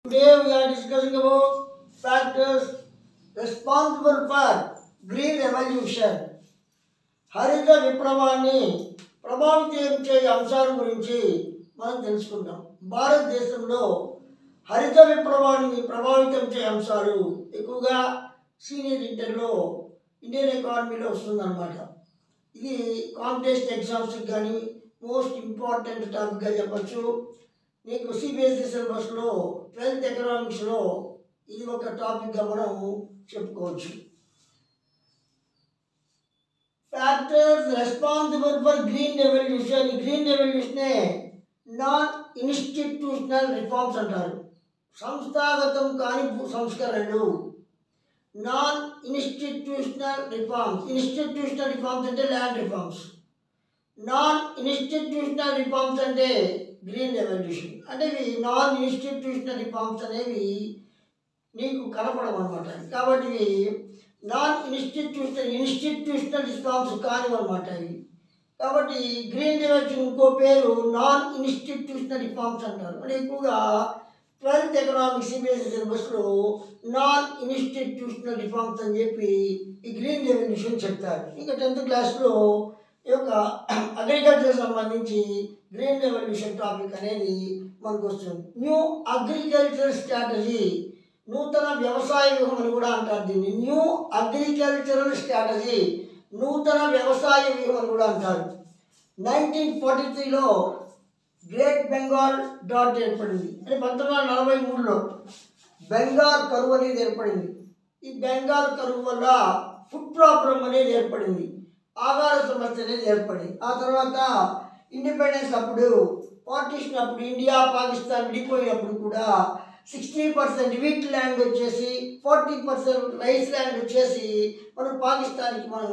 Today we are discussing about factors responsible for green revolution. హరిత విప్లవాన్ని ప్రభావితం చేసే అంశాల గురించి మనం తెలుసుకుందాం. భారతదేశంలో హరిత విప్లవాన్ని ప్రభావితం చేసే అంశాలు ఎక్కువగా సీనియర్ ఇంటర్లో ఇండియన్ ఎకానమీలో వస్తుందన్నమాట. ఇది కాంపిటేటివ్ ఎగ్జామ్స్కి కానీ మోస్ట్ ఇంపార్టెంట్ టాపిక్గా చెప్పచ్చు. నీకు సిబిఎస్ఈ సిలబస్లో 12th ఎకనామిక్స్లో ఇది ఒక టాపిక్గా మనం చెప్పుకోవచ్చు. Factors responsible for green revolution. ఈ గ్రీన్ రెవల్యూషనే నాన్ ఇన్స్టిట్యూషనల్ రిఫార్మ్స్ అంటారు. సంస్థాగతం కాని సంస్కరణలు. Non institutional reforms. Institutional reforms అంటే land reforms. Non institutional reforms అంటే గ్రీన్ రెవల్యూషన్. అంటే ఇవి నాన్ ఇన్స్టిట్యూషనల్ రిఫార్మ్స్ అనేవి నీకు కనపడవు అనమాట. కాబట్టి ఇవి నాన్ ఇన్స్టిట్యూషనల్ రిఫార్మ్స్ కానివన్నమాట ఇవి. కాబట్టి గ్రీన్ రెవల్యూషన్ ఇంకో పేరు నాన్ ఇన్స్టిట్యూషనల్ రిఫార్మ్స్ అంటారు. అంటే ఎక్కువగా 12th ఎకనామిక్స్ సిబిఎస్ఈ సిలబస్లో నాన్ ఇన్స్టిట్యూషనల్ రిఫార్మ్స్ అని చెప్పి ఈ గ్రీన్ రెవల్యూషన్ చెప్తారు. ఇంకా 10th క్లాస్లో ఈ యొక్క అగ్రికల్చర్ సంబంధించి గ్రీన్ రెవల్యూషన్ టాపిక్ అనేది మనకు వస్తుంది. న్యూ అగ్రికల్చర్ స్ట్రాటజీ, నూతన వ్యవసాయ వ్యూహం అని కూడా అంటారు దీన్ని. న్యూ అగ్రికల్చరల్ స్ట్రాటజీ, నూతన వ్యవసాయ వ్యూహం అని కూడా అంటారు. 1943లో గ్రేట్ బెంగాల్ డ్రాట్ ఏర్పడింది. అంటే 1943లో బెంగాల్ కరువు అనేది ఏర్పడింది. ఈ బెంగాల్ కరువు వల్ల ఫుడ్ ప్రాబ్లం అనేది ఏర్పడింది, ఆహార సమస్య అనేది ఏర్పడింది. ఆ తర్వాత ఇండిపెండెన్స్ అప్పుడు, పార్టీషన్ అప్పుడు, ఇండియా పాకిస్తాన్ విడిపోయినప్పుడు కూడా 60% వీట్ ల్యాండ్ వచ్చేసి 40% రైస్ ల్యాండ్ వచ్చేసి మనం పాకిస్తాన్కి మనం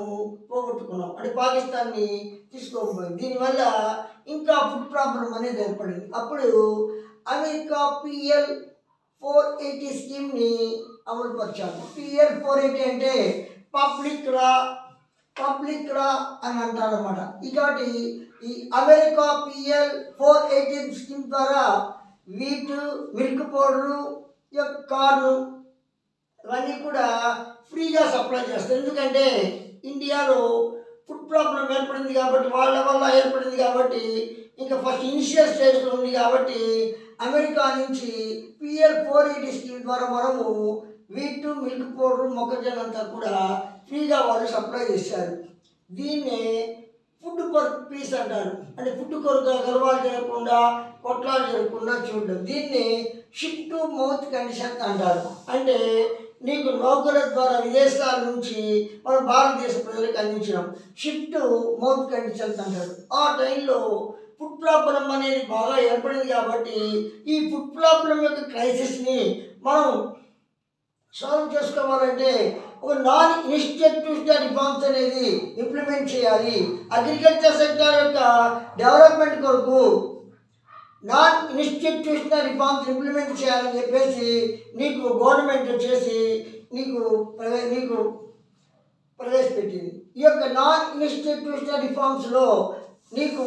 పోగొట్టుకున్నాం. అంటే పాకిస్తాన్ని తీసుకోకపోయింది. దీనివల్ల ఇంకా ఫుడ్ ప్రాబ్లం అనేది ఏర్పడింది. అప్పుడు అమెరికా PL 480 స్కీమ్ని అమలుపరిచారు. PL 480 అంటే పబ్లిక్ రా అని అంటారు అన్నమాట. కాబట్టి ఈ అమెరికా PL 480 స్కీమ్ ద్వారా వీట్, మిల్క్ పౌడరు, కార్ను ఇవన్నీ కూడా ఫ్రీగా సప్లై చేస్తారు. ఎందుకంటే ఇండియాలో ఫుడ్ ప్రాబ్లం ఏర్పడింది కాబట్టి, వాళ్ళ వల్ల ఏర్పడింది కాబట్టి, ఇంకా ఫస్ట్ ఇనిషియల్ స్టేజ్లో ఉంది కాబట్టి అమెరికా నుంచి PL 480 స్కీమ్ ద్వారా మనము వీట్, మిల్క్ పౌడరు, మొక్కజొన్న అంతా కూడా ఫ్రీగా వాళ్ళు సప్లై చేశారు. దీన్నే ఫుడ్ ఫర్ పీస్ అంటారు. అంటే ఫుడ్ కొరకు గర్వాలు జరగకుండా, కొట్లాలు జరగకుండా చూడడం. దీన్ని షిప్ టు మౌత్ కండిషన్ అంటారు. అంటే నీకు నౌకల ద్వారా విదేశాల నుంచి మన భారతదేశ ప్రజలకు అందించడం షిప్ టు మౌత్ కండిషన్స్ అంటారు. ఆ టైంలో ఫుడ్ ప్రాబ్లం అనేది బాగా ఏర్పడింది కాబట్టి ఈ ఫుడ్ ప్రాబ్లం యొక్క క్రైసిస్ని మనం సాల్వ్ చేసుకోవాలంటే ఒక నాన్ ఇన్స్టిట్యూషనల్ రిఫార్మ్స్ అనేది ఇంప్లిమెంట్ చేయాలి. అగ్రికల్చర్ సెక్టర్ యొక్క డెవలప్మెంట్ కొరకు నాన్ ఇన్స్టిట్యూషనల్ రిఫార్మ్స్ ఇంప్లిమెంట్ చేయాలని చెప్పేసి నీకు గవర్నమెంట్ వచ్చేసి నీకు ప్రవేశపెట్టింది. ఈ యొక్క నాన్ ఇన్స్టిట్యూషనల్ రిఫార్మ్స్లో నీకు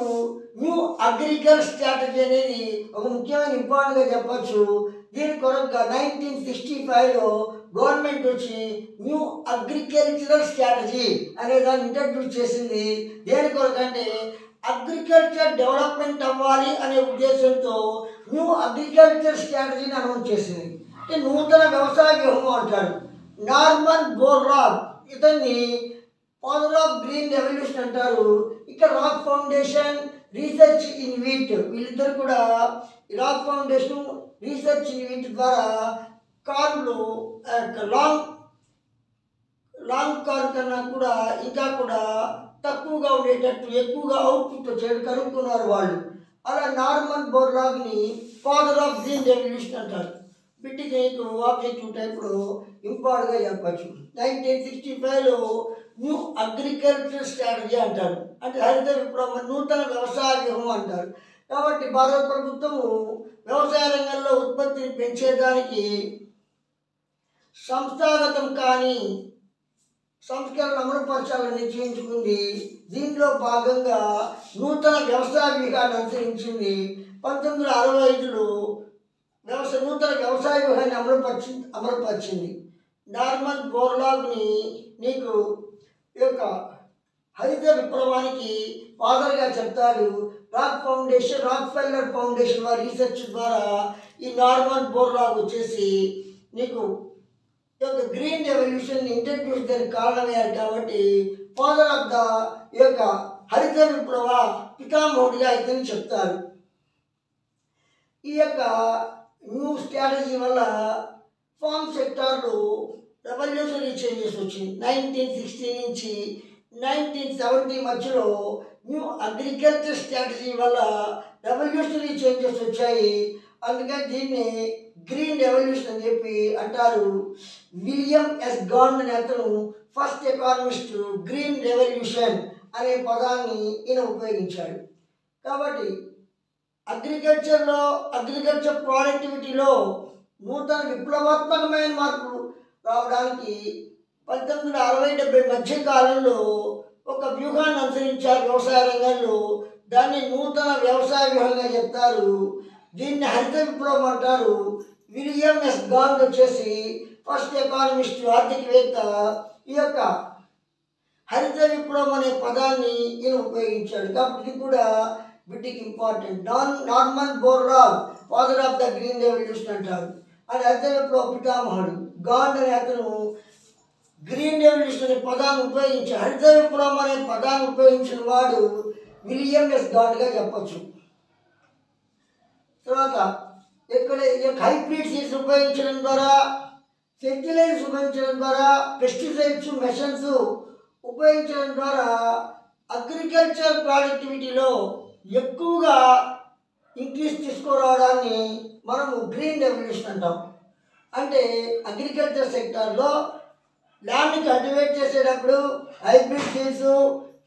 న్యూ అగ్రికల్చర్ స్ట్రాటజీ అనేది ఒక ముఖ్యమైన ఇంపార్టెంట్గా చెప్పచ్చు. దీని కొరకుగా 1965లో గవర్నమెంట్ వచ్చి న్యూ అగ్రికల్చరల్ స్ట్రాటజీ అనే దాన్ని ఇంట్రడ్యూస్ చేసింది. దేని కొరకంటే అగ్రికల్చర్ డెవలప్మెంట్ అవ్వాలి అనే ఉద్దేశంతో న్యూ అగ్రికల్చర్ స్ట్రాటజీని అనౌన్స్ చేసింది. అంటే నూతన వ్యవసాయ వ్యూహం అంటారు. నార్మన్ బోర్లాగ్ ఇతన్ని ఫాదర్ ఆఫ్ గ్రీన్ రెవల్యూషన్ అంటారు. ఇక్కడ rock foundation, research in wheat, వీళ్ళిద్దరు కూడా rock foundation, research in wheat ద్వారా కార్లు లాంగ్ కార్ కన్నా కూడా ఇంకా కూడా తక్కువగా ఉండేటట్టు ఎక్కువగా అవుట్పుట్ వచ్చేది కనుక్కున్నారు వాళ్ళు. అలా నార్మన్ బోర్లాగ్ని ఫాదర్ ఆఫ్ గ్రీన్ రెవల్యూషన్ అంటారు. బిట్టికి ఆబ్జెక్టివ్ టైప్లో ఇంపార్ట్గా చెప్పచ్చు. 1965లో న్యూ అగ్రికల్చర్ స్ట్రాటజీ అంటారు. అంటే హరిత విప్లవం, నూతన వ్యవసాయ వ్యూహం అంటారు. కాబట్టి భారత ప్రభుత్వము వ్యవసాయ రంగంలో ఉత్పత్తిని పెంచేదానికి సంస్థాగతం కానీ సంస్కరణ అమలుపరచాలని నిశ్చయించుకుంది. దీంట్లో భాగంగా నూతన వ్యవసాయ వ్యూహాన్ని అనుసరించింది. 1965లో నూతన వ్యవసాయ వ్యూహాన్ని అమలుపరిచింది. నార్మన్ బోర్లాగ్ని నీకు ఈ యొక్క హరిత విప్లవానికి ఫాదర్గా చెప్తాడు. రాక్ ఫెల్లర్ ఫౌండేషన్ వారి రీసెర్చ్ ద్వారా ఈ నార్మన్ బోర్లాగ్ వచ్చేసి నీకు ఈ యొక్క గ్రీన్ రెవల్యూషన్ ఇంట్రడ్యూస్ చేయడానికి కారణమయ్యారు. కాబట్టి ఫాదర్ ఆఫ్ ద ఈ యొక్క హరిత విప్లవ పితామహుడిగా ఇతను చెప్తారు. ఈ యొక్క న్యూ స్ట్రాటజీ వల్ల ఫార్మ్ సెక్టార్లో రెవల్యూషనరీ చేంజెస్ వచ్చింది. 1960 నుంచి 1970 మధ్యలో న్యూ అగ్రికల్చర్ స్ట్రాటజీ వల్ల రెవల్యూషనరీ చేంజెస్ వచ్చాయి. అందుకని దీన్ని గ్రీన్ రెవల్యూషన్ అని చెప్పి అంటారు. విలియం ఎస్ గాండ్ అనే అతను ఫస్ట్ ఎకానమిస్ట్ గ్రీన్ రెవల్యూషన్ అనే పదాన్ని ఈయన ఉపయోగించాడు. కాబట్టి అగ్రికల్చర్ ప్రొడక్టివిటీలో నూతన విప్లవాత్మకమైన మార్పులు రావడానికి 1960-70 మధ్య కాలంలో ఒక వ్యూహాన్ని అనుసరించారు వ్యవసాయ రంగంలో. దాన్ని నూతన వ్యవసాయ వ్యూహంగా చెప్తారు. దీన్ని హరిత విప్లవం అంటారు. విలియం ఎస్ గాండ్ వచ్చేసి ఫస్ట్ ఎకానమిస్ట్ ఆర్థికవేత్త. ఈ యొక్క హరిత విప్లవం అనే పదాన్ని ఈయన ఉపయోగించాడు. కాబట్టి ఇది కూడా వీటికి important. Norman Borlaug father of the green revolution అంటారు. అది హరిత విప్లవ పితామహుడు. గాండ్ అనే అతను గ్రీన్ రెవల్యూషన్ అనే పదాన్ని ఉపయోగించాడు. హరిత విప్లవం అనే పదాన్ని ఉపయోగించిన వాడు విలియం ఎస్ గాండ్గా చెప్పచ్చు. తర్వాత ఇక్కడ హైబ్రిడ్ సీడ్స్ ఉపయోగించడం ద్వారా, ఫెర్టిలైజర్స్ ఉపయోగించడం ద్వారా, పెస్టిసైడ్స్ మెషన్స్ ఉపయోగించడం ద్వారా అగ్రికల్చర్ ప్రొడక్టివిటీలో ఎక్కువగా ఇంక్రీజ్ తీసుకురావడాన్ని మనము గ్రీన్ రెవల్యూషన్ అంటాం. అంటే అగ్రికల్చర్ సెక్టార్లో ల్యాండ్ని కల్టివేట్ చేసేటప్పుడు hybrid seeds,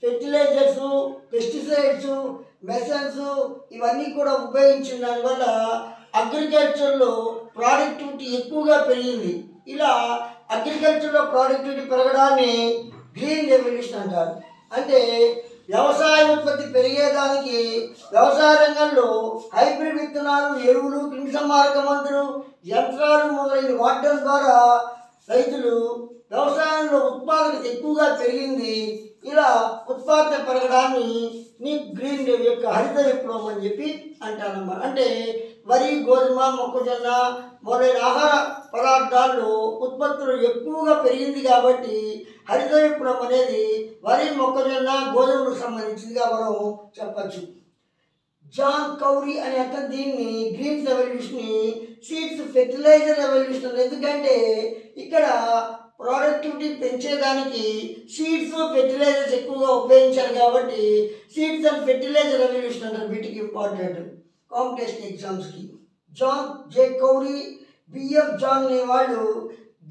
fertilizers, pesticides, machines ఇవన్నీ కూడా ఉపయోగించిన దానివల్ల అగ్రికల్చర్లో ప్రొడక్టివిటీ ఎక్కువగా పెరిగింది. ఇలా అగ్రికల్చర్లో ప్రొడక్టివిటీ పెరగడాన్ని గ్రీన్ రెవల్యూషన్ అంటారు. అంటే వ్యవసాయ ఉత్పత్తి పెరిగేదానికి వ్యవసాయ రంగంలో హైబ్రిడ్ విత్తనాలు, ఎరువులు, క్రిమిసంహారక మందులు, యంత్రాలు మొదలైన వాడడం ద్వారా రైతులు వ్యవసాయంలో ఉత్పాదకత ఎక్కువగా పెరిగింది. ఇలా ఉత్పాదకత పెరగడాన్ని నీకు గ్రీన్ యొక్క హరిత విప్లవం అని చెప్పి అంటారన్నమాట. అంటే వరి, గోధుమ, మొక్కజొన్న మొదలైన ఆహార పదార్థాల్లో ఉత్పత్తులు ఎక్కువగా పెరిగింది. కాబట్టి హరిత విప్లవం అనేది వరి, మొక్కజొన్న, గోధుమలకు సంబంధించిందిగా మనం చెప్పచ్చు. జాన్ కౌరీ అనే అతను దీన్ని గ్రీన్ రెవల్యూషన్ని సీడ్స్ ఫెర్టిలైజర్ రెవల్యూషన్. ఎందుకంటే ఇక్కడ ప్రొడక్టివిటీ పెంచేదానికి సీడ్స్, ఫెర్టిలైజర్స్ ఎక్కువగా ఉపయోగించారు. కాబట్టి సీడ్స్ అండ్ ఫెర్టిలైజర్ రెవల్యూషన్ అంటారు. వీటికి ఇంపార్టెంట్ కాంపిటీషన్ ఎగ్జామ్స్కి. జాన్ జే కౌరీ, బిఎఫ్ జాన్ అనే వాళ్ళు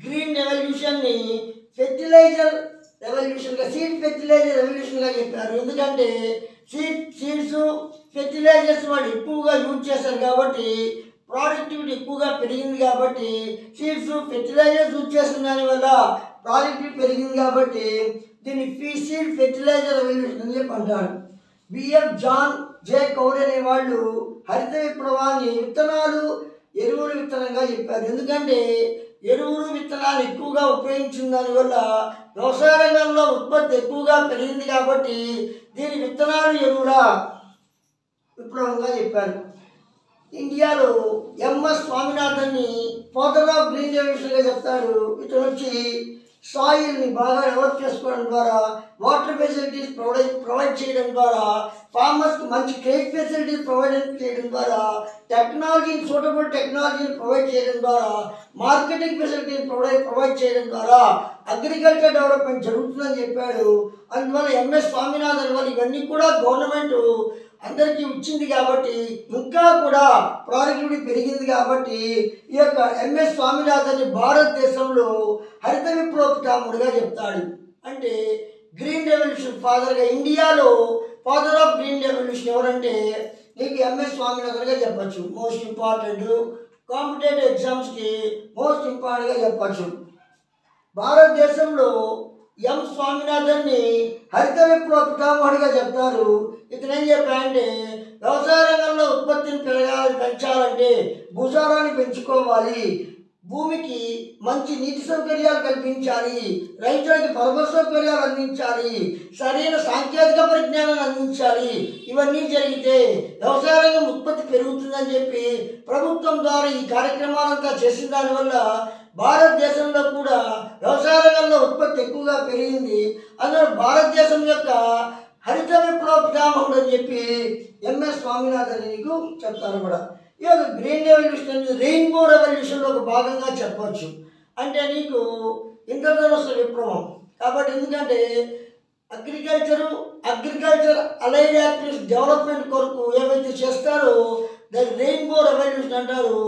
గ్రీన్ రెవల్యూషన్ని ఫెర్టిలైజర్ రెవల్యూషన్గా, సీడ్ ఫెర్టిలైజర్ రెవల్యూషన్గా చెప్పారు. ఎందుకంటే సీడ్స్, ఫెర్టిలైజర్స్ వాళ్ళు ఎక్కువగా యూజ్ చేశారు. కాబట్టి ప్రొడక్టివిటీ ఎక్కువగా పెరిగింది. కాబట్టి సీడ్స్, ఫెర్టిలైజర్స్ యూజ్ చేసిన దానివల్ల ప్రొడక్టివిటీ పెరిగింది. కాబట్టి దీన్ని సీడ్ ఫెర్టిలైజర్ రెవల్యూషన్ అని చెప్పి అంటారు. బిఎఫ్ జాన్ జే కౌరీ అనే వాళ్ళు హరిత విప్లవాన్ని విత్తనాలు, ఎరువులు విత్తనంగా చెప్పారు. ఎందుకంటే ఎరువులు, విత్తనాలు ఎక్కువగా ఉపయోగించిన దానివల్ల వ్యవసాయ రంగంలో ఉత్పత్తి ఎక్కువగా పెరిగింది. కాబట్టి దీని విత్తనాలు, ఎరువుల విప్లవంగా చెప్పారు. ఇండియాలో ఎంఎస్ స్వామినాథన్ని ఫాదర్ ఆఫ్ గ్రీన్ రెవల్యూషన్గా చెప్తారు. ఇతను వచ్చి సాయిల్ని బాగా డెవలప్ చేసుకోవడం ద్వారా, వాటర్ ఫెసిలిటీస్ ప్రొవైడ్ చేయడం ద్వారా, ఫార్మర్స్కి మంచి క్రెడిట్ ఫెసిలిటీస్ ప్రొవైడ్ చేయడం ద్వారా, సూటబుల్ టెక్నాలజీని ప్రొవైడ్ చేయడం ద్వారా, మార్కెటింగ్ ఫెసిలిటీస్ ప్రొవైడ్ చేయడం ద్వారా అగ్రికల్చర్ డెవలప్మెంట్ జరుగుతుందని చెప్పాడు. అందువల్ల ఎంఎస్ స్వామినాథన్ వల్ల ఇవన్నీ కూడా గవర్నమెంట్ అందరికీ ఇచ్చింది. కాబట్టి ఇంకా కూడా ప్రొడక్టివిటీ పెరిగింది. కాబట్టి ఈ యొక్క ఎంఎస్ స్వామినాథన్ని భారతదేశంలో హరిత విప్లవ పితామహుడిగా చెప్తాడు. అంటే గ్రీన్ రెవల్యూషన్ ఫాదర్గా ఇండియాలో ఫాదర్ ఆఫ్ గ్రీన్ రెవల్యూషన్ ఎవరంటే నీకు ఎంఎస్ స్వామినాథన్గా చెప్పచ్చు. మోస్ట్ ఇంపార్టెంట్ కాంపిటేటివ్ ఎగ్జామ్స్కి మోస్ట్ ఇంపార్టెంట్గా చెప్పచ్చు. భారతదేశంలో ఎం స్వామినాథన్ని హరిత విప్లవ పితామహుడిగా చెప్తారు. ఇతను ఏం చెప్పాడంటే వ్యవసాయ రంగంలో ఉత్పత్తిని పెంచాలంటే భూసారాన్ని పెంచుకోవాలి, భూమికి మంచి నీటి సౌకర్యాలు కల్పించాలి, రైతులకి పరమ సౌకర్యాలు అందించాలి, సరైన సాంకేతిక పరిజ్ఞానాన్ని అందించాలి. ఇవన్నీ జరిగితే వ్యవసాయ రంగం ఉత్పత్తి పెరుగుతుందని చెప్పి ప్రభుత్వం ద్వారా ఈ కార్యక్రమాలంతా చేసిన దానివల్ల భారతదేశంలో కూడా వ్యవసాయ రంగంలో ఉత్పత్తి ఎక్కువగా పెరిగింది. అందులో భారతదేశం యొక్క హరిత విప్లవ పితామహుడు అని చెప్పి ఎంఎస్ స్వామినాథన్ నీకు చెప్తారు కూడా. ఈ యొక్క గ్రీన్ రెవల్యూషన్ రెయిన్బో రెవల్యూషన్లో ఒక భాగంగా చెప్పవచ్చు. అంటే నీకు ఇంద్రధనుస్సు విప్లవం కాబట్టి, ఎందుకంటే అగ్రికల్చర్ అలైడ్ యాక్టివిటీస్ డెవలప్మెంట్ కొరకు ఏవైతే చేస్తారో దాన్ని రెయిన్బో రెవల్యూషన్ అంటారు.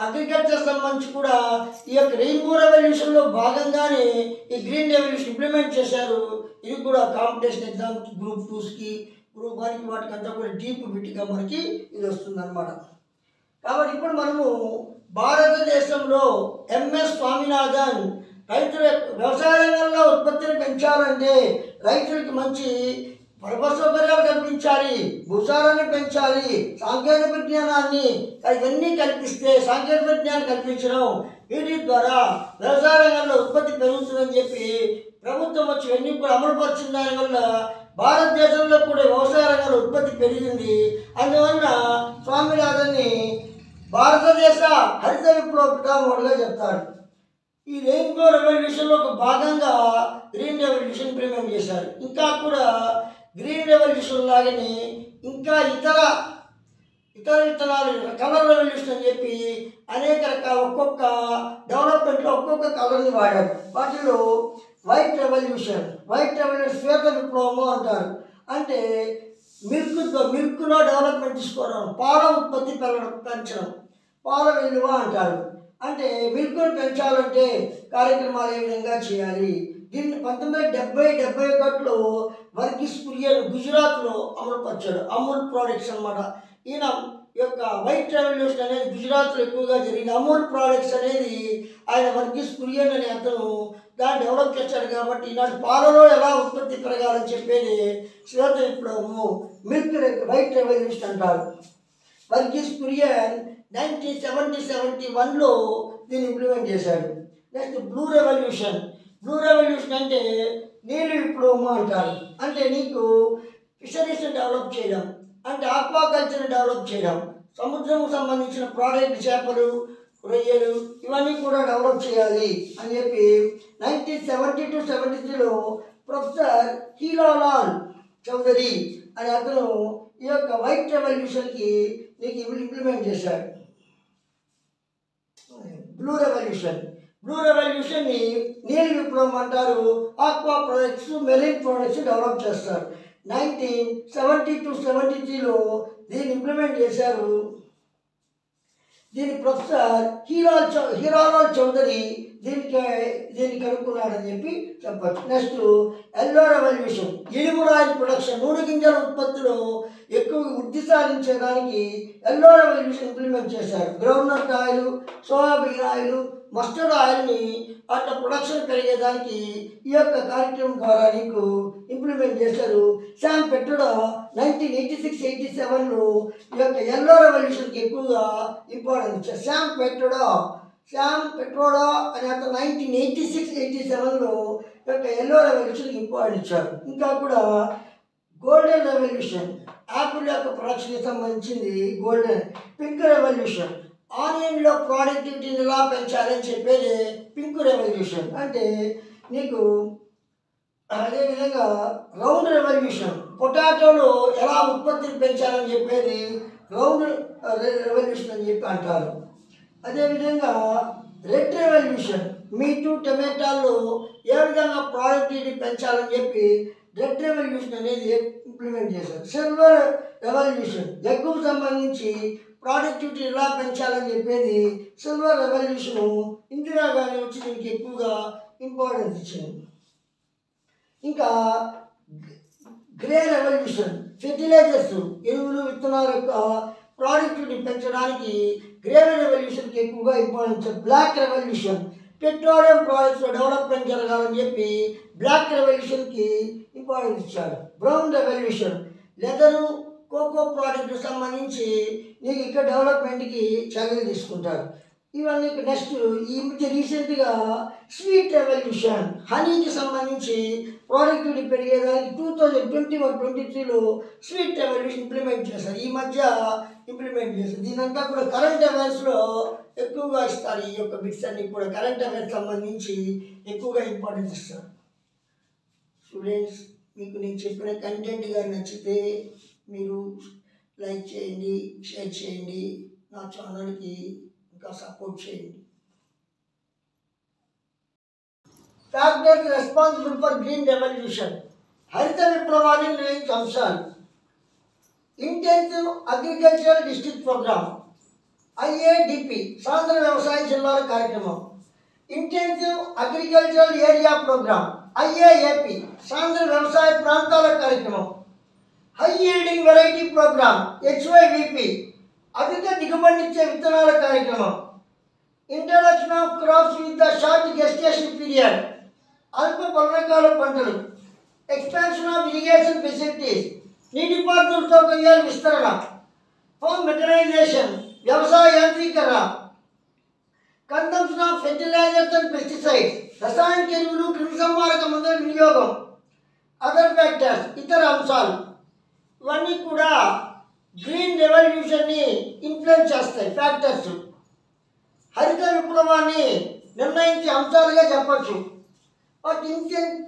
అగ్రికల్చర్ సంబంధించి కూడా ఈ యొక్క రెయిన్బో రెవల్యూషన్లో భాగంగానే ఈ గ్రీన్ రెవల్యూషన్ ఇంప్లిమెంట్ చేశారు. ఇది కూడా కాంపిటీషన్ ఎగ్జామ్స్ గ్రూప్ 2కి గ్రూప్ 1కి వాటికంతా కూడా డీప్ బిట్గా మనకి ఇది వస్తుందన్నమాట. కాబట్టి ఇప్పుడు మనము భారతదేశంలో ఎంఎస్ స్వామినాథన్ రైతుల వ్యవసాయ రంగంలో ఉత్పత్తిని పెంచాలంటే రైతులకి మంచి పరమ సౌకర్యాలు కల్పించాలి, భూసారాన్ని పెంచాలి, సాంకేతిక విజ్ఞానాన్ని ఇవన్నీ కల్పిస్తే సాంకేతిక విజ్ఞానం కల్పించడం వీటి ద్వారా వ్యవసాయ రంగంలో ఉత్పత్తి పెరుగుతుందని చెప్పి ప్రభుత్వం వచ్చి ఇవన్నీ కూడా అమలుపరిచిన దానివల్ల భారతదేశంలో కూడా వ్యవసాయ రంగంలో ఉత్పత్తి పెరిగింది. అందువలన స్వామినాథన్ని భారతదేశ హరిత విప్లవ పితామహుడుగా చెప్తాడు. ఈ రెయిన్బో రెవల్యూషన్లో ఒక భాగంగా గ్రీన్ రెవల్యూషన్ ఇంప్లిమెంట్ చేశారు. ఇంకా కూడా గ్రీన్ రెవల్యూషన్ లాగానే ఇంకా ఇతర విత్తనాలు కలర్ రెవల్యూషన్ అని చెప్పి అనేక రకాల ఒక్కొక్క డెవలప్మెంట్లో ఒక్కొక్క కలర్ని వాడారు. వాటిలో వైట్ రెవల్యూషన్ శ్వేత విప్లవము అంటారు. అంటే మిల్క్లో డెవలప్మెంట్ తీసుకోవడం, పాల ఉత్పత్తి పెంచడం, పాల విలువ అంటారు. అంటే మిల్క్ను పెంచాలంటే కార్యక్రమాలు ఏ విధంగా చేయాలి. దీన్ని 1971లో వర్గీస్ కురియన్ గుజరాత్లో అమలుపరిచాడు. అమూల్ ప్రోడక్ట్స్ అన్నమాట. ఈయన యొక్క వైట్ రెవల్యూషన్ అనేది గుజరాత్లో ఎక్కువగా జరిగింది. అమూల్ ప్రోడక్ట్స్ అనేది ఆయన వర్గీస్ కురియన్ అనే అతను దాన్ని డెవలప్ చేశాడు. కాబట్టి ఈనాడు పాలలో ఎలా ఉత్పత్తి పెరగాలని చెప్పేది శ్వేత విప్లవము, వైట్ రెవల్యూషన్ అంటారు. వర్గీస్ కురియన్ 1971లో దీన్ని ఇంప్లిమెంట్ చేశాడు. నెక్స్ట్ బ్లూ రెవల్యూషన్ అంటే నీలి విప్లవము అంటారు. అంటే నీకు ఫిషరీస్ని డెవలప్ చేయడం, అంటే ఆక్వాకల్చర్ని డెవలప్ చేయడం, సముద్రం సంబంధించిన ప్రోడక్ట్ చేపలు, రొయ్యలు ఇవన్నీ కూడా డెవలప్ చేయాలి అని చెప్పి 1972-73లో ప్రొఫెసర్ హీరాలాల్ చౌదరి అనే అతను ఈ యొక్క వైట్ రెవల్యూషన్కి నీకు ఇంప్లిమెంట్ చేశాడు. బ్లూ రెవల్యూషన్ని నీలి విప్లవం అంటారు. Aqua products, marine products develop చేస్తారు. 1972-73లో దీన్ని ఇంప్లిమెంట్ చేశారు. దీని ప్రొఫెసర్ హీరాలాల్ చౌదరి దీన్ని కనుక్కున్నాడని చెప్పి చెప్పచ్చు. నెక్స్ట్ ఎల్లో రెవల్యూషన్ ఎలుగురాయిల్ ప్రొడక్షన్, నూనె గింజల ఉత్పత్తిలో ఎక్కువ వృద్ధి సాధించడానికి ఎల్లో రెవల్యూషన్ ఇంప్లిమెంట్ చేశారు. Groundnut oil, soybean oil, mustard ఆయిల్ని అట్లా ప్రొడక్షన్ పెరిగేదానికి ఈ యొక్క కార్యక్రమం ద్వారా నీకు ఇంప్లిమెంట్ చేశారు. శామ్ పెట్రోడా 1986-87లో ఈ యొక్క ఎల్లో రెవల్యూషన్కి ఎక్కువగా ఇంపార్టెన్స్ ఇచ్చారు. శామ్ పెట్రోడా అనే అతను 1986-87లో ఈ యొక్క ఎల్లో రెవల్యూషన్కి ఇంపార్టెన్స్ ఇచ్చారు. ఇంకా కూడా గోల్డెన్ రెవల్యూషన్, యాపిల్ యొక్క ప్రొడక్షన్కి సంబంధించింది. పింక్ రెవల్యూషన్, ఆనియన్లో ప్రొడక్టివిటీని ఎలా పెంచాలని చెప్పేది పింక్ రెవల్యూషన్. అంటే నీకు అదేవిధంగా రౌండ్ రెవల్యూషన్, పొటాటోలో ఎలా ఉత్పత్తిని పెంచాలని చెప్పేది రౌండ్ రెవల్యూషన్ అని చెప్పి అంటారు. అదేవిధంగా రెడ్ రెవల్యూషన్, మీటు టమాటాల్లో ఏ విధంగా ప్రొడక్టివిటీ పెంచాలని చెప్పి రెడ్ రెవల్యూషన్ అనేది ఇంప్లిమెంట్ చేశారు. సిల్వర్ రెవల్యూషన్, ఎగ్గుకు సంబంధించి ప్రొడక్టివిటీ ఎలా పెంచాలని చెప్పేది సిల్వర్ రెవల్యూషను. ఇందిరాగాంధీ వచ్చి దీనికి ఎక్కువగా ఇంపార్టెన్స్ ఇచ్చింది. ఇంకా గ్రే రెవల్యూషన్, ఫెర్టిలైజర్స్, ఎరువులు, విత్తనాల యొక్క ప్రొడక్టివిటీ పెంచడానికి గ్రే రెవల్యూషన్కి ఎక్కువగా importance. Black revolution, petroleum products development జరగాలని చెప్పి బ్లాక్ రెవల్యూషన్కి ఇంపార్టెన్స్ ఇచ్చాడు. బ్రౌన్ రెవల్యూషన్ లెదరు కోకో ప్రాడక్ట్కి సంబంధించి నీకు ఇక్కడ డెవలప్మెంట్కి చర్యలు తీసుకుంటారు. ఇవన్నీ నెక్స్ట్ ఈ మధ్య రీసెంట్గా స్వీట్ రెవల్యూషన్ హనీకి సంబంధించి ప్రోడక్టివిటీ పెరిగేదానికి 2021-23లో స్వీట్ రెవల్యూషన్ ఇంప్లిమెంట్ చేశారు. ఈ మధ్య ఇంప్లిమెంట్ చేశారు. దీనంతా కూడా కరెంట్ అఫైర్స్లో ఎక్కువగా ఇస్తారు. ఈ యొక్క బిట్స్ అన్ని కూడా కరెంట్ అఫైర్స్ సంబంధించి ఎక్కువగా ఇంపార్టెన్స్ ఇస్తారు. స్టూడెంట్స్, మీకు నేను చెప్పిన కంటెంట్ కానీ నచ్చితే మీరు లైక్ చేయండి, షేర్ చేయండి, నా ఛానల్కి ఇంకా సపోర్ట్ చేయండి. Factors responsible for green revolution, హరిత విప్లవాన్ని నిర్వహించే అంశాలు. Intensive agricultural district programme IADP సాంద్ర వ్యవసాయ జిల్లాల కార్యక్రమం. Intensive agricultural area programme IAAP సాంద్ర వ్యవసాయ ప్రాంతాల కార్యక్రమం. High yielding variety programme HYVP అధిక దిగుబడినిచ్చే విత్తనాల కార్యక్రమం. Introduction of crops with the short gestation period అల్ప పర్ణకాల పంటలు. ఎక్స్పాన్షన్ ఆఫ్ ఇరిగేషన్ ఫెసిలిటీస్ నీటిపారుదల సౌకర్యాల విస్తరణ. ఫార్మ్ మెకనైజేషన్ వ్యవసాయ యాంత్రీకరణ. Consumption of fertilizers and pesticides రసాయనిక ఎరువులు క్రిమిసంహారక మందుల వినియోగం. అదర్ ఫ్యాక్టర్స్ ఇతర అంశాలు. ఇవన్నీ కూడా గ్రీన్ రెవల్యూషన్ని ఇన్ఫ్లుయెన్స్ చేస్తాయి. ఫ్యాక్టర్స్ హరిత విప్లవాన్ని నిర్ణయించే అంశాలుగా చెప్పచ్చు. But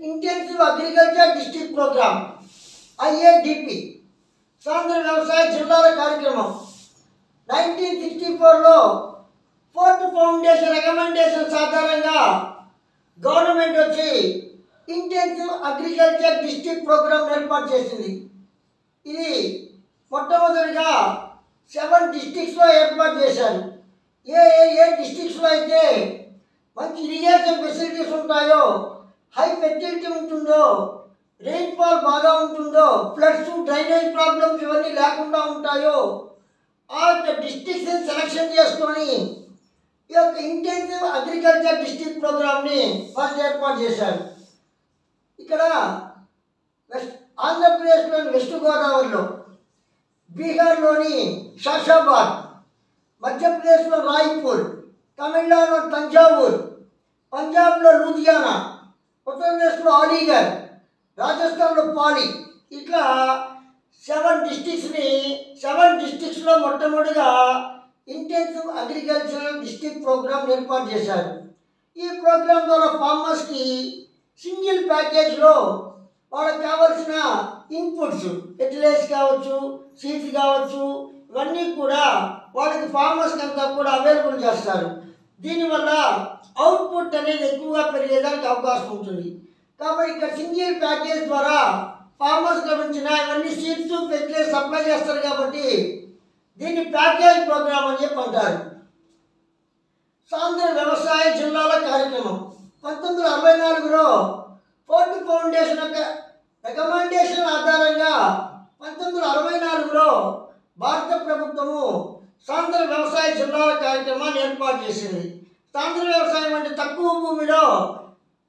intensive agriculture district programme IADP సాంద్ర వ్యవసాయ జిల్లాల కార్యక్రమం 1964లో ఫోర్త్ ఫౌండేషన్ రికమెండేషన్స్ ఆధారంగా గవర్నమెంట్ వచ్చి ఇంటెన్సివ్ అగ్రికల్చర్ డిస్ట్రిక్ట్ ప్రోగ్రామ్ ఏర్పాటు చేసింది. ఇది మొట్టమొదటిగా 7 డిస్ట్రిక్ట్స్లో ఏర్పాటు చేశారు. ఏ డిస్ట్రిక్ట్స్లో అయితే మంచి ఇరిగేషన్ ఫెసిలిటీస్ ఉంటాయో, హై ఫెర్టిలిటీ ఉంటుందో, రెయిన్ఫాల్ బాగా ఉంటుందో, ఫ్లడ్స్ డ్రైనేజ్ ప్రాబ్లమ్స్ ఇవన్నీ లేకుండా ఉంటాయో ఆ యొక్క డిస్ట్రిక్ట్స్ని సెలెక్షన్ చేసుకొని ఈ యొక్క ఇంటెన్సివ్ అగ్రికల్చర్ డిస్ట్రిక్ట్ ప్రోగ్రామ్ని ఫస్ట్ ఏర్పాటు చేశారు. ఇక్కడ ఆంధ్రప్రదేశ్లోని వెస్ట్ గోదావరిలో, బీహార్లోని షాషాబాద్, మధ్యప్రదేశ్లో రాయ్పూర్, తమిళనాడులో తంజావూర్, పంజాబ్లో లూధియానా, ఉత్తరప్రదేశ్లో అలీగఢ్, రాజస్థాన్లో పాలి, ఇట్లా 7 డిస్ట్రిక్ట్స్లో మొట్టమొదటిగా ఇంటెన్సివ్ అగ్రికల్చరల్ డిస్ట్రిక్ట్ ప్రోగ్రామ్ ఏర్పాటు చేశారు. ఈ ప్రోగ్రామ్ ద్వారా ఫార్మర్స్కి సింగిల్ ప్యాకేజ్లో వాళ్ళకి కావాల్సిన ఇన్పుట్స్, ఫెర్టిలైజర్స్ కావచ్చు, సీడ్స్ కావచ్చు, ఇవన్నీ కూడా వాళ్ళకి ఫార్మర్స్కి అంతా కూడా అవైలబుల్ చేస్తారు. దీనివల్ల అవుట్పుట్ అనేది ఎక్కువగా పెరిగేదానికి అవకాశం ఉంటుంది. కాబట్టి ఇక్కడ సింగిల్ ప్యాకేజ్ ద్వారా ఫార్మర్స్ లభించిన ఇవన్నీ సీడ్స్, ఫెర్టిలైజర్స్ సప్లై చేస్తారు. కాబట్టి దీన్ని ప్యాకేజ్ ప్రోగ్రామ్ అని చెప్పి అంటారు. సాంద్ర వ్యవసాయ జిల్లాల కార్యక్రమం 1964లో ఫోర్త్ ఫౌండేషన్ యొక్క రికమెండేషన్ ఆధారంగా 1964లో భారత ప్రభుత్వము సాంద్ర వ్యవసాయ జిల్లాల కార్యక్రమాన్ని ఏర్పాటు చేసింది. సాంద్ర వ్యవసాయం అంటే తక్కువ భూమిలో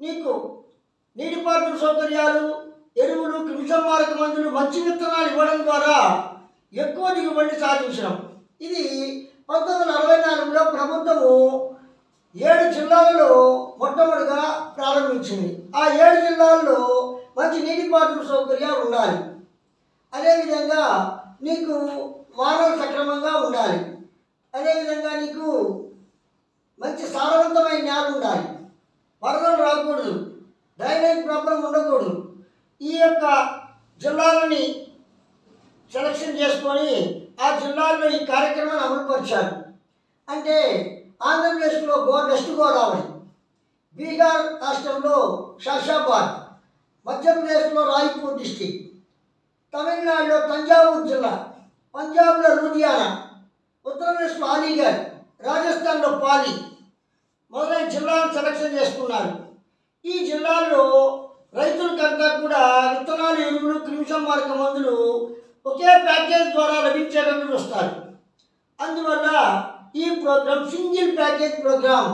నీకు నీటిపారుదల సౌకర్యాలు, ఎరువులు, క్రిమిసంహారక మందులు, మంచి విత్తనాలు ఇవ్వడం ద్వారా ఎక్కువ దిగుబడి సాధించడం. ఇది 1964లో ప్రభుత్వము 7 జిల్లాలలో మొట్టమొదటిగా ప్రారంభించింది. ఆ 7 జిల్లాల్లో మంచి నీటిపారుదల సౌకర్యాలు ఉండాలి. అదేవిధంగా నీకు వానలు సక్రమంగా ఉండాలి. అదేవిధంగా నీకు మంచి సారవంతమైన నేల ఉండాలి. వరదలు రాకూడదు, డ్రైనేజ్ ప్రాబ్లం ఉండకూడదు. ఈ యొక్క జిల్లాలని సెలక్షన్ చేసుకొని ఆ జిల్లాల్లో ఈ కార్యక్రమాన్ని అమలుపరిచారు. అంటే ఆంధ్రప్రదేశ్లో వెస్ట్ గోదావరి, బీహార్ రాష్ట్రంలో షాషాబాద్, మధ్యప్రదేశ్లో రాయ్పూర్ డిస్టిక్, తమిళనాడులో తంజావూర్ జిల్లా, పంజాబ్లో లూధియానా, ఉత్తరప్రదేశ్లో అలీగఢ్, రాజస్థాన్లో పాలి మొదలైన జిల్లాలను సెలక్షన్ చేసుకున్నారు. ఈ జిల్లాల్లో రైతులకంతా కూడా విత్తనాలు, ఎరువులు, క్రిమిసంహారక మందులు ఒకే ప్యాకేజ్ ద్వారా లభించేటట్టు చూస్తారు. అందువల్ల ఈ ప్రోగ్రామ్ సింగిల్ ప్యాకేజ్ ప్రోగ్రామ్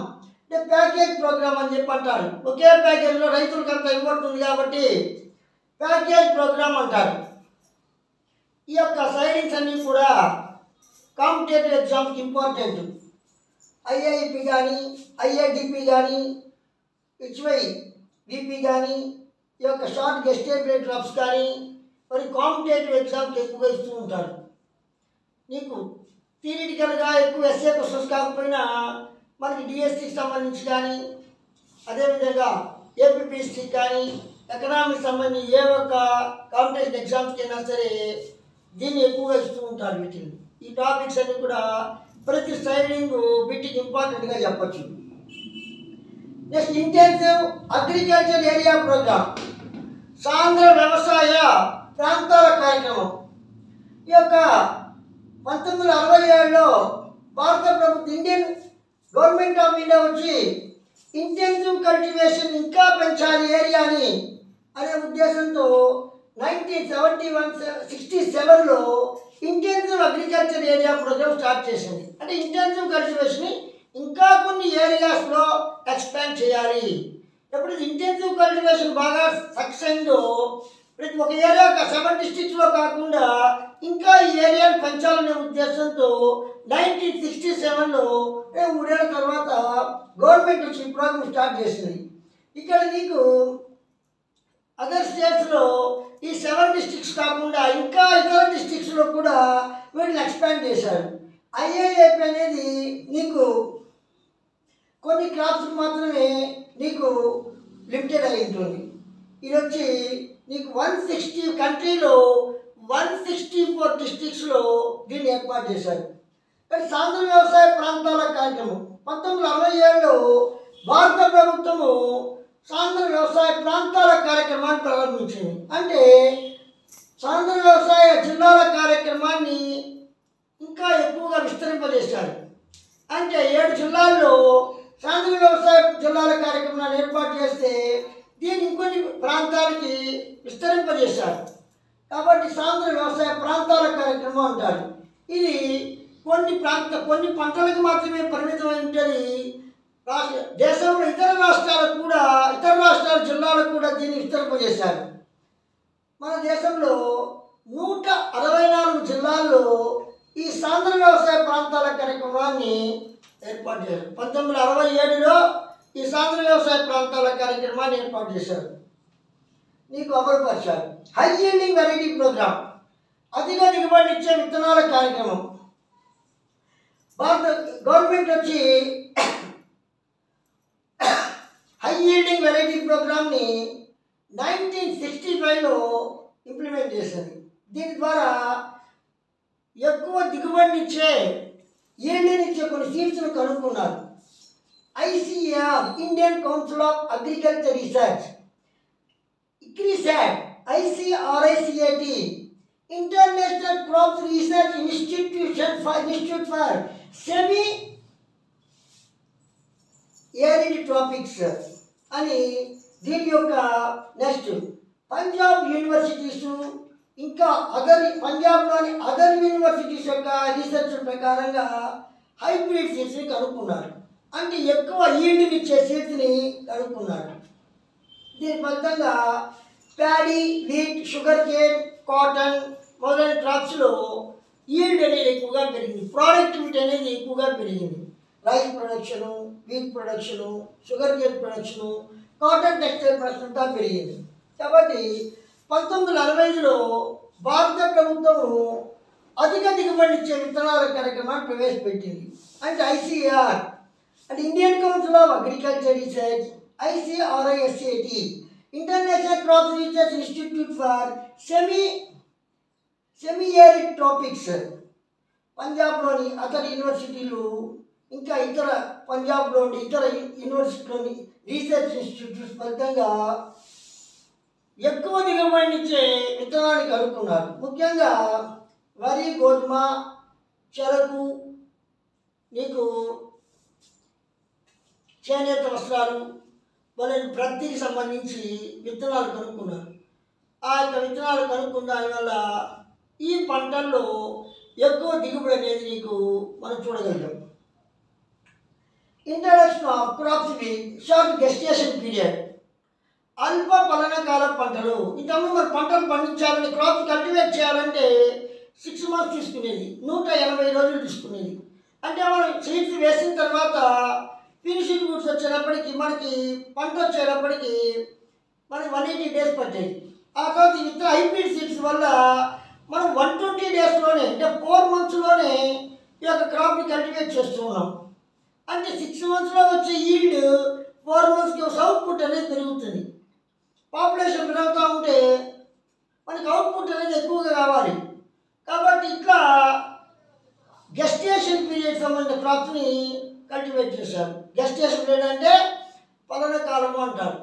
అంటే ప్యాకేజ్ ప్రోగ్రామ్ అని చెప్పి అంటారు. ఒకే ప్యాకేజ్లో రైతులకు అంత ఇవ్వబడుతుంది కాబట్టి ప్యాకేజ్ ప్రోగ్రామ్ అంటారు. ఈ యొక్క సైడింగ్స్ అన్నీ కూడా కాంపిటేటివ్ ఎగ్జామ్స్కి ఇంపార్టెంట్. ఐఐపి కానీ, ఐఐడిపి కానీ, హెచ్వైవిపి కానీ, ఈ యొక్క షార్ట్ గెస్టెడ్ డ్రాప్స్ కానీ మరి కాంపిటేటివ్ ఎగ్జామ్కి ఎక్కువగా ఇస్తూ ఉంటారు. నీకు థియరిటికల్గా ఎక్కువ ఎస్ఏ క్వశ్చన్స్ కాకపోయినా మనకి డిఎస్సికి సంబంధించి కానీ, అదేవిధంగా ఏపీపీఎస్సి కానీ, ఎకనామిక్స్ సంబంధించి ఏ ఒక్క కాంపిటేటివ్ ఎగ్జామ్స్కి అయినా సరే దీన్ని ఎక్కువగా ఇస్తూ ఉంటారు. వీటిని ఈ టాపిక్స్ అన్నీ కూడా ప్రతి సైడింగ్ వీటికి ఇంపార్టెంట్గా చెప్పచ్చు. Next intensive agriculture area programme, సాంద్ర వ్యవసాయ ప్రాంతాల కార్యక్రమం. ఈ యొక్క 1967లో భారత ప్రభుత్వం ఇండియన్ గవర్నమెంట్ ఆఫ్ ఇండియా వచ్చి ఇంటెన్సివ్ కల్టివేషన్ ఇంకా పెంచాలి ఏరియాని అనే ఉద్దేశంతో 1967లో intensive agriculture area programme start చేసింది. అంటే ఇంటెన్సివ్ కల్టివేషన్ని ఇంకా కొన్ని ఏరియాస్లో ఎక్స్పాండ్ చేయాలి. ఎప్పుడు ఇంటెన్సివ్ కల్టివేషన్ బాగా సక్సెస్ అయిందో ప్రతి ఒక ఏరియా 7 డిస్ట్రిక్ట్స్లో కాకుండా ఇంకా ఈ ఏరియాను పెంచాలనే ఉద్దేశంతో 1967లో 3 ఏళ్ళ తర్వాత గవర్నమెంట్ వచ్చి ఈ ప్రోగ్రామ్ స్టార్ట్ చేసింది. ఇక్కడ నీకు అదర్ స్టేట్స్లో ఈ 7 డిస్ట్రిక్ట్స్ కాకుండా ఇంకా ఇతర డిస్ట్రిక్ట్స్లో కూడా వీటిని ఎక్స్పాండ్ చేశారు. ఐఐఏపీ అనేది నీకు కొన్ని క్రాప్స్ మాత్రమే నీకు లిమిటెడ్ అయి ఉంటుంది. ఇది వచ్చి నీకు 160 కంట్రీలో 164 డిస్ట్రిక్ట్స్లో దీన్ని ఏర్పాటు చేశారు. కానీ సాంద్ర వ్యవసాయ ప్రాంతాల కార్యక్రమం 1967లో భారత ప్రభుత్వము సాంద్ర వ్యవసాయ ప్రాంతాల కార్యక్రమాన్ని ప్రారంభించింది. అంటే సాంద్ర వ్యవసాయ జిల్లాల కార్యక్రమాన్ని ఇంకా ఎక్కువగా విస్తరింపజేశారు. అంటే 7 జిల్లాల్లో సాంద్ర వ్యవసాయ జిల్లాల కార్యక్రమాన్ని ఏర్పాటు చేస్తే దీన్ని ఇంకొన్ని ప్రాంతాలకి విస్తరింపజేశారు. కాబట్టి సాంద్ర వ్యవసాయ ప్రాంతాల కార్యక్రమం అంటారు. ఇది కొన్ని పంటలకు మాత్రమే పరిమితమై ఉంటుంది. దేశంలో ఇతర రాష్ట్రాల జిల్లాలకు కూడా దీన్ని విస్తరింపజేశారు. మన దేశంలో 164 జిల్లాల్లో ఈ సాంద్ర వ్యవసాయ ప్రాంతాల కార్యక్రమాన్ని ఏర్పాటు చేశారు. 1967లో ఈ సాంద్ర వ్యవసాయ ప్రాంతాల కార్యక్రమాన్ని ఏర్పాటు చేశారు. నీకు అమలుపరిచారు. హై యీల్డింగ్ వెరైటీ ప్రోగ్రామ్, అధిక దిగుబడి ఇచ్చే విత్తనాల కార్యక్రమం. భారత గవర్నమెంట్ వచ్చి హై యీల్డింగ్ వెరైటీ ప్రోగ్రామ్ని 1965లో ఇంప్లిమెంట్ చేసింది. దీని ద్వారా ఎక్కువ దిగుబడినిచ్చే ఈల్డ్నిచ్చే కొన్ని సీడ్స్ను కనుక్కున్నారు. ICAR, Indian council of agriculture research, ICRISAT, ICRICAT, international crops research institute for semi arid tropics అని దీని యొక్క నెక్స్ట్ పంజాబ్ యూనివర్సిటీస్ ఇంకా పంజాబ్లోని అదర్ యూనివర్సిటీస్ యొక్క రీసెర్చ్ ప్రకారంగా హైబ్రిడ్ సీడ్స్ని కనుక్కున్నారు. అంటే ఎక్కువ ఈల్డ్ని ఇచ్చే సీడ్స్ని కనుక్కున్నారు. దీని ఫలితంగా paddy, wheat, sugar cane, cotton మొదలైన క్రాప్స్లో ఈల్డ్ అనేది ఎక్కువగా పెరిగింది. ప్రొడక్టివిటీ అనేది ఎక్కువగా పెరిగింది. Rice production, wheat production, sugar cane production, cotton textile production అంతా పెరిగింది. కాబట్టి 1965లో భారత ప్రభుత్వము అధిక దిగుబడి ఇచ్చే విత్తనాల కార్యక్రమాన్ని ప్రవేశపెట్టింది. అంటే ఐసిఏఆర్ అంటే Indian council of agriculture research, ICRISAT, international crop research institute for semi arid tropics, పంజాబ్లోని అతని యూనివర్సిటీలు ఇంకా పంజాబ్లోని ఇతర యూనివర్సిటీలోని రీసెర్చ్ ఇన్స్టిట్యూట్స్ ఫలితంగా ఎక్కువ దిగుబడినిచ్చే విత్తనాన్ని కనుక్కున్నారు. ముఖ్యంగా వరి, గోధుమ, చెరకు, నీకు చేనేత వస్త్రాలు మొదలైన ప్రతికి సంబంధించి విత్తనాలు కనుక్కున్నారు. ఆ యొక్క విత్తనాలు కనుక్కున్న దానివల్ల ఈ పంటల్లో ఎక్కువ దిగుబడి అనేది నీకు మనం చూడగలిగాం. Introduction of crops with short gestation period. అల్ప ఫలన కాల పంటలు. ఇంతకుముందు మరి పంటలు పండించాలని క్రాప్స్ కల్టివేట్ చేయాలంటే 6 months తీసుకునేది, 180 రోజులు తీసుకునేది. అంటే మనం సీడ్స్ వేసిన తర్వాత ఫినిషింగ్ గుడ్స్ వచ్చేటప్పటికి మనకి పంట వచ్చేటప్పటికి మనకి 180 days పట్టేది. ఆ తర్వాత విత్ హైబ్రిడ్ సీడ్స్ వల్ల మనం 120 daysలోనే అంటే 4 monthsలోనే ఈ యొక్క క్రాప్ని కల్టివేట్ చేస్తూ ఉన్నాం. అంటే 6 monthsలో వచ్చే ఈల్డ్ 4 monthsకి అవుట్పుట్ అనేది పెరుగుతుంది. పాపులేషన్ పెరుగుతూ ఉంటే మనకి అవుట్పుట్ అనేది ఎక్కువగా కావాలి. కాబట్టి ఇట్లా గెస్టేషన్ పీరియడ్ సంబంధించిన క్రాప్స్ని కల్టివేట్ చేశారు. గెస్టేషన్ పీరియడ్ అంటే ఫలన కాలము అంటారు.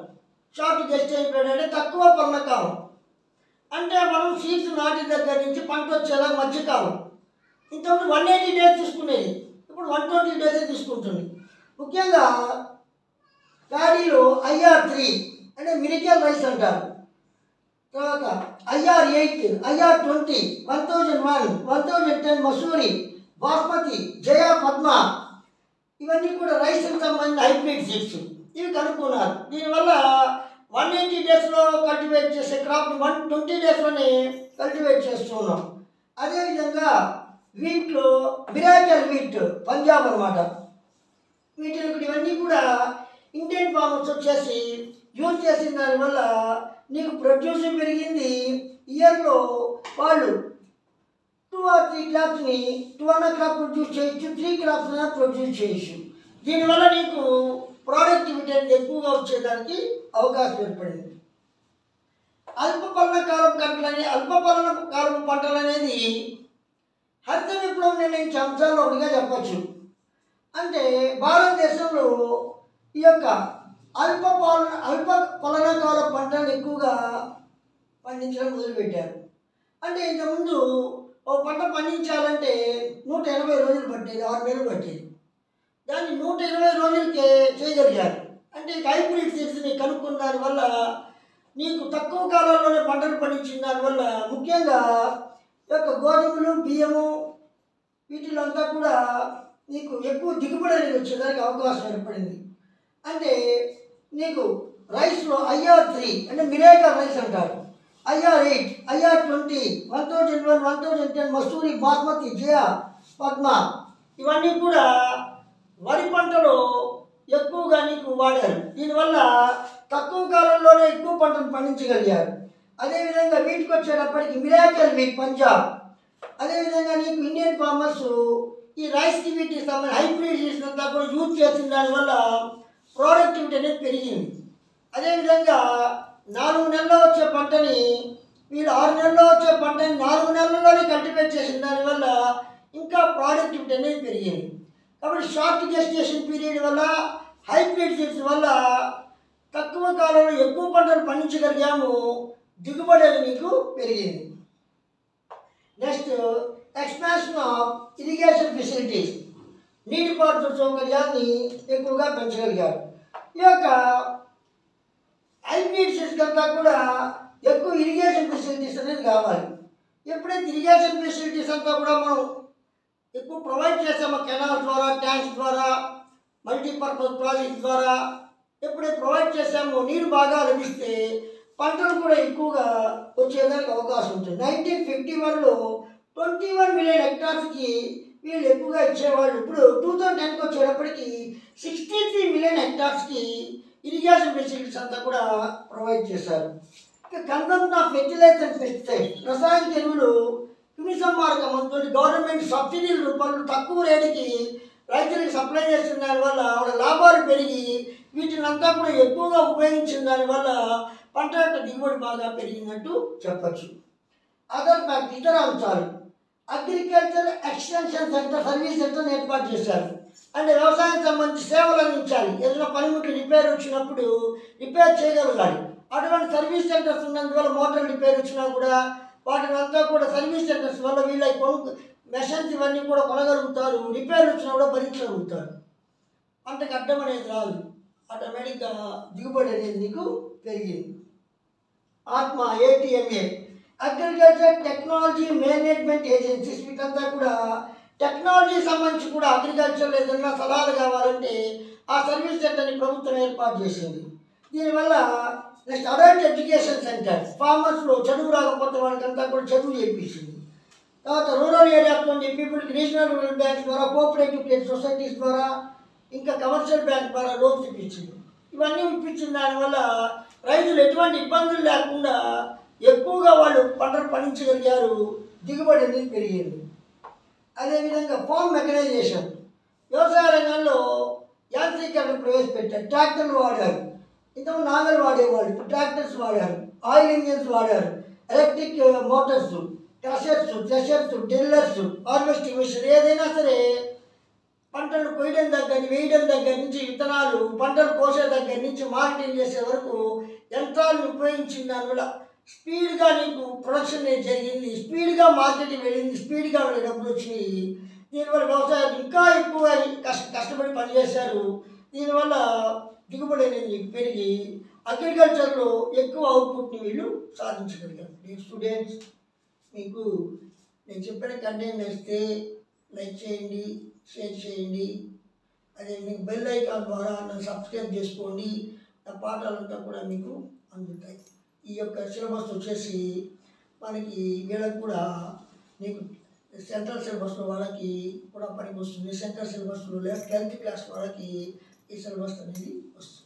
షార్ట్ గెస్టేషన్ పీరియడ్ అంటే తక్కువ ఫలన కాలం. అంటే మనం సీడ్స్ నాటి దగ్గర నుంచి పంట వచ్చేలా మధ్యకాలం. ఇంతకుముందు 180 days తీసుకునేది, ఇప్పుడు 120 days తీసుకుంటుంది. ముఖ్యంగా ప్యాడీలో IR3 అంటే మినికల్ రైస్ అంటారు. తర్వాత IR8, IR20, 1001, 1010 మసూరి, బాస్మతి, జయ, పద్మ ఇవన్నీ కూడా రైస్కి సంబంధించిన హైబ్రిడ్ సీడ్స్. ఇవి కనుక్కున్నారు. దీనివల్ల 180 daysలో కల్టివేట్ చేసే క్రాప్ని 120 daysలోనే కల్టివేట్ చేస్తూ ఉన్నాం. అదేవిధంగా వీట్లో మిరాకల్ వీట్ పంజాబ్ అనమాట. వీటికి ఇవన్నీ కూడా ఇండియన్ ఫార్మర్స్ వచ్చేసి యూజ్ చేసిన దానివల్ల నీకు ప్రొడ్యూషన్ పెరిగింది. ఇయర్లో వాళ్ళు 2 or 3 crops-ని 2.5 crop ప్రొడ్యూస్ చేయొచ్చు, 3 crops ప్రొడ్యూస్ చేయొచ్చు. దీనివల్ల నీకు ప్రొడక్టివిటీ అనేది ఎక్కువగా వచ్చేదానికి అవకాశం ఏర్పడింది. అల్పఫలన కాలం పంటలు అనేది హరిత విప్లవం నిర్ణయించే అంశాల్లో ఒకటిగా చెప్పచ్చు. అంటే భారతదేశంలో ఈ యొక్క అల్ప ఫలన కాల పంటలను ఎక్కువగా పండించడం మొదలుపెట్టారు. అంటే ఇంతకుముందు ఓ పంట పండించాలంటే 180 రోజులు పట్టేది, 6 నెలలు పట్టేది. దాన్ని 120 రోజులకే చేయగలిగారు. అంటే హైబ్రిడ్ సీడ్స్ని కనుక్కున్న దానివల్ల నీకు తక్కువ కాలంలోనే పంటలు పండించిన దానివల్ల ముఖ్యంగా ఈ యొక్క గోధుమలు, బియ్యము వీటిలో అంతా కూడా నీకు ఎక్కువ దిగుబడి అనేది వచ్చేదానికి అవకాశం ఏర్పడింది. అంటే నీకు రైస్లో IR3 అంటే మిరాకల్ రైస్ అంటారు, IR8, IR20, 1001, 1010 మసూరి, బాస్మతి, జయ, పద్మ ఇవన్నీ కూడా వరి పంటలో ఎక్కువగా నీకు వాడారు. దీనివల్ల తక్కువ కాలంలోనే ఎక్కువ పంటను పండించగలిగారు. అదేవిధంగా వీటికి వచ్చేటప్పటికి మిరాకల్ వీట్ పంజాబ్. అదేవిధంగా నీకు ఇండియన్ ఫార్మర్స్ ఈ రైస్కి వీటికి సంబంధించి హైబ్రిడ్ సీడ్స్ అంతా కూడా యూజ్ చేసిన దానివల్ల ప్రొడక్టివిటీ అనేది పెరిగింది. అదేవిధంగా 4 నెలల్లో వచ్చే పంటని వీళ్ళు 6 నెలల్లో వచ్చే పంటని 4 నెలల్లోనే కల్టివేట్ చేసిన దానివల్ల ఇంకా ప్రొడక్టివిటీ అనేది పెరిగింది. కాబట్టి షార్ట్ గెస్టేషన్ పీరియడ్ వల్ల హైబ్రిడ్ సీడ్స్ వల్ల తక్కువ కాలంలో ఎక్కువ పంటలు పండించగలిగాము, దిగుబడి అనేది నీకు పెరిగింది. Next expansion of irrigation facilities, నీటిపారుదల సౌకర్యాన్ని ఎక్కువగా పెంచగలిగారు. ఈ యొక్క హైబ్రిడ్ సీడ్స్ అంతా కూడా ఎక్కువ ఇరిగేషన్ ఫెసిలిటీస్ అనేది కావాలి. ఎప్పుడైతే ఇరిగేషన్ ఫెసిలిటీస్ అంతా కూడా మనం ఎక్కువ ప్రొవైడ్ చేసామో కెనాల్ ద్వారా, ట్యాంక్స్ ద్వారా, మల్టీపర్పస్ ప్రాజెక్ట్ ద్వారా ఎప్పుడైతే ప్రొవైడ్ చేసామో నీరు బాగా లభిస్తే పంటలు కూడా ఎక్కువగా వచ్చేదానికి అవకాశం ఉంటుంది. 1951లో 21 మిలియన్ హెక్టార్స్కి వీళ్ళు ఎక్కువగా ఇచ్చేవాళ్ళు. ఇప్పుడు 2010కి వచ్చేటప్పటికి 63 మిలియన్ హెక్టార్స్కి ఇరిగేషన్ ఫెసిలిటీస్ అంతా కూడా ప్రొవైడ్ చేశారు. ఇక consumption of fertilizers and pesticides, రసాయనిక ఎరువులు క్రిమి సంహారక మందులు గవర్నమెంట్ సబ్సిడీల రూపంలో తక్కువ రేటుకి రైతులకు సప్లై చేసిన దానివల్ల వాళ్ళ లాభాలు పెరిగి వీటిని అంతా కూడా ఎక్కువగా ఉపయోగించిన దానివల్ల పంట యొక్క దిగుబడి బాగా పెరిగినట్టు చెప్పచ్చు. అదర్ ఫ్యాక్ట్ ఇతర అంశాలు, అగ్రికల్చర్ ఎక్స్టెన్షన్ సెంటర్, సర్వీస్ సెంటర్ని ఏర్పాటు చేశారు. అంటే వ్యవసాయానికి సంబంధించి సేవలు అందించాలి. ఏదైనా పనిముట్లు రిపేర్ వచ్చినప్పుడు రిపేర్ చేయగలగాలి. అటువంటి సర్వీస్ సెంటర్స్ ఉన్నందువల్ల మోటార్ రిపేర్ వచ్చినా కూడా వాటిని అంతా కూడా సర్వీస్ సెంటర్స్ వల్ల వీళ్ళ మెషన్స్ ఇవన్నీ కూడా కొనగలుగుతారు. రిపేర్ వచ్చినా కూడా భరించగలుగుతారు. పంటకు అడ్డం అనేది రాదు, ఆటోమేటిక్గా దిగుబడి అనేది నీకు పెరిగింది. ఆత్మ ATMA, agriculture technology management agencies, వీటంతా కూడా టెక్నాలజీ సంబంధించి కూడా అగ్రికల్చర్లో ఏదైనా సలహాలు కావాలంటే ఆ సర్వీస్ సెంటర్ని ప్రభుత్వం ఏర్పాటు చేసింది. దీనివల్ల నెక్స్ట్ అడల్ట్ ఎడ్యుకేషన్ సెంటర్, ఫార్మర్స్లో చదువు రాకపోతే వాళ్ళకంతా కూడా చదువు చేయించింది. తర్వాత రూరల్ ఏరియాస్ నుండి పీపుల్కి రీజనల్ రూరల్ బ్యాంక్స్ ద్వారా, కోఆపరేటివ్ క్రెడిట్ సొసైటీస్ ద్వారా, ఇంకా కమర్షియల్ బ్యాంక్ ద్వారా లోన్స్ ఇప్పించింది. ఇవన్నీ ఇప్పించిన దానివల్ల రైతులు ఎటువంటి ఇబ్బందులు లేకుండా ఎక్కువగా వాళ్ళు పంటలు పండించగలిగారు, దిగుబడి అనేది పెరిగింది. అదేవిధంగా ఫార్మ్ మెకనైజేషన్, వ్యవసాయ రంగంలో యాంత్రీకరణ ప్రవేశపెట్టారు. ట్రాక్టర్లు వాడారు, ఇంతకుముందు నాగలు వాడేవాళ్ళు, ఇప్పుడు ట్రాక్టర్స్ వాడారు, ఆయిల్ ఇంజిన్స్ వాడారు, electric motors, threshers, drillers, harvesting machine, ఏదైనా సరే పంటలు కొయ్యడం దగ్గర వేయడం దగ్గర నుంచి విత్తనాలు, పంటలు కోసే దగ్గర నుంచి మార్కెటింగ్ చేసే వరకు యంత్రాలను ఉపయోగించిన దానివల్ల స్పీడ్గా నీకు ప్రొడక్షన్ అనేది జరిగింది, స్పీడ్గా మార్కెటింగ్ వెళ్ళింది, స్పీడ్గా వెళ్ళే డబ్బులు వచ్చినాయి. దీనివల్ల వ్యవసాయం ఇంకా ఎక్కువ కష్టపడి పనిచేశారు. దీనివల్ల దిగుబడి అనేది పెరిగి అగ్రికల్చర్లో ఎక్కువ అవుట్పుట్ని వీళ్ళు సాధించగలిగారు. స్టూడెంట్స్, మీకు నేను చెప్పిన కంటెంట్ నచ్చితే లైక్ చేయండి, షేర్ చేయండి. అదే మీకు బెల్ ఐకాన్ ద్వారా నన్ను సబ్స్క్రైబ్ చేసుకోండి. నా పాఠాలంతా కూడా మీకు అందుతాయి. ఈ యొక్క సిలబస్ వచ్చేసి మనకి వీళ్ళకి కూడా మీకు సెంట్రల్ సిలబస్లో వాళ్ళకి కూడా పనికి వస్తుంది. సెంట్రల్ సిలబస్లో 10th క్లాస్ వాళ్ళకి ఈ సిలబస్ అనేది వస్తుంది.